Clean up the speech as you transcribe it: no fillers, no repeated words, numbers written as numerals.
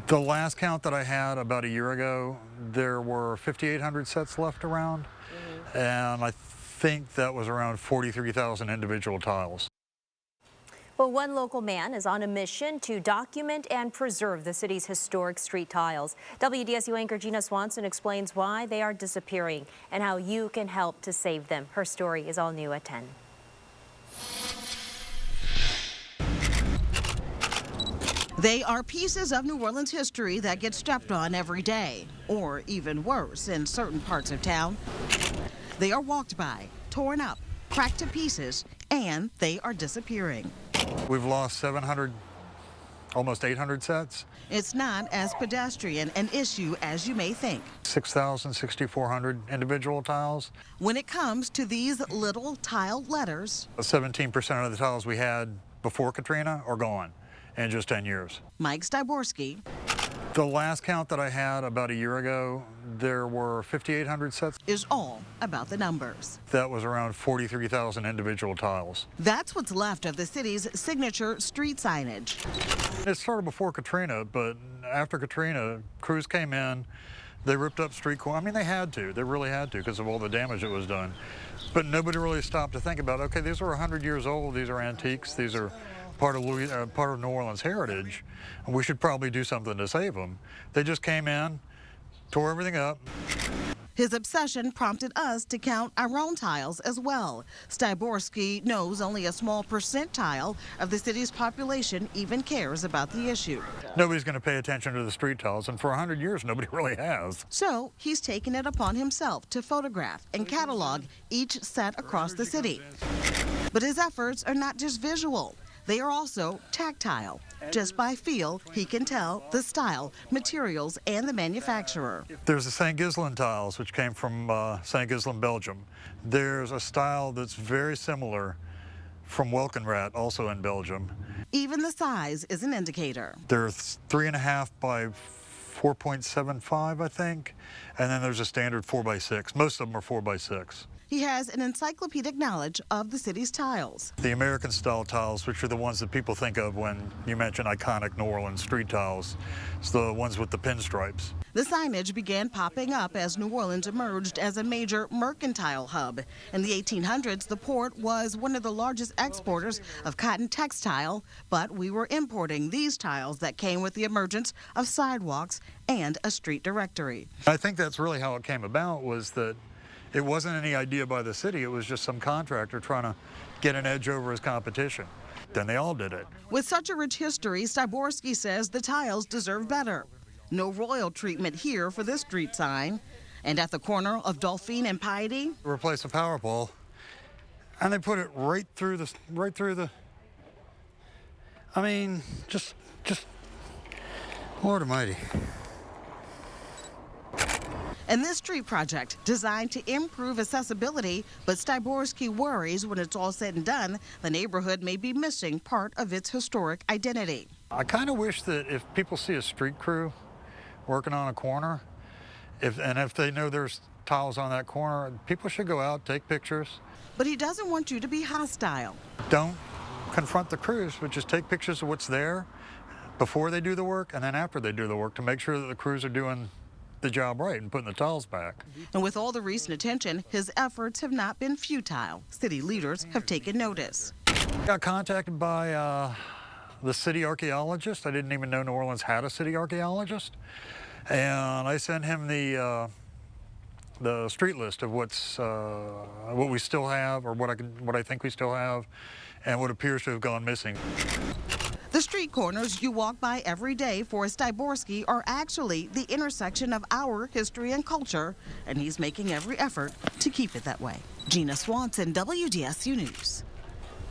The last count that I had about a year ago, there were 5,800 sets left around, and I think that was around 43,000 individual tiles. Well, one local man is on a mission to document and preserve the city's historic street tiles. WDSU anchor Gina Swanson explains why they are disappearing and how you can help to save them. Her story is all new at 10. They are pieces of New Orleans history that get stepped on every day, or even worse, in certain parts of town. They are walked by, torn up, cracked to pieces, and they are disappearing. We've lost 700, almost 800 sets. It's not as pedestrian an issue as you may think. 6,000, 6,400 individual tiles. When it comes to these little tile letters, 17% of the tiles we had before Katrina are gone in just 10 years. Mike Styborski. The last count that I had about a year ago, there were 5,800 sets. Is all about the numbers. That was around 43,000 individual tiles. That's what's left of the city's signature street signage. It started before Katrina, but after Katrina, crews came in, they ripped up street corners. I mean, they had to. They really had to because of all the damage that was done. But nobody really stopped to think about, okay, these are 100 years old. These are antiques. These are part of New Orleans heritage. And we should probably do something to save them. They just came in, tore everything up. His obsession prompted us to count our own tiles as well. Styborski knows only a small percentile of the city's population even cares about the issue. Nobody's going to pay attention to the street tiles, and for 100 years, nobody really has. So he's taken it upon himself to photograph and catalog each set across the city. But his efforts are not just visual. They are also tactile. Just by feel, he can tell the style, materials, and the manufacturer. There's the St. Ghislain tiles, which came from St. Ghislain, Belgium. There's a style that's very similar from Welkenrath, also in Belgium. Even the size is an indicator. They're 3.5 by 4.75, I think, and then there's a standard 4 by 6. Most of them are 4 by 6. He has an encyclopedic knowledge of the city's tiles. The American style tiles, which are the ones that people think of when you mention iconic New Orleans street tiles, it's the ones with the pinstripes. The signage began popping up as New Orleans emerged as a major mercantile hub. In the 1800s, the port was one of the largest exporters of cotton textile, but we were importing these tiles that came with the emergence of sidewalks and a street directory. I think that's really how it came about, was that it wasn't any idea by the city. It was just some contractor trying to get an edge over his competition. Then they all did it. With such a rich history, Styborski says the tiles deserve better. No royal treatment here for this street sign. And at the corner of Dauphine and Piety, Replace the power pole, and they put it right through the. I mean, just, Lord Almighty. and this street project designed to improve accessibility, but Styborski worries when it's all said and done, the neighborhood may be missing part of its historic identity. I kind of wish that if people see a street crew working on a corner, if they know there's tiles on that corner, people should go out, take pictures. But he doesn't want you to be hostile. Don't confront the crews, but just take pictures of what's there before they do the work and then after they do the work to make sure that the crews are doing the job right and putting the tiles back. And with all the recent attention, his efforts have not been futile. City leaders have taken notice. Got contacted by the city archaeologist. I didn't even know New Orleans had a city archaeologist. And I sent him the street list of what we still have, or what I think we still have, and what appears to have gone missing. The street corners you walk by every day for Styborski are actually the intersection of our history and culture, and he's making every effort to keep it that way. Gina Swanson, WDSU News.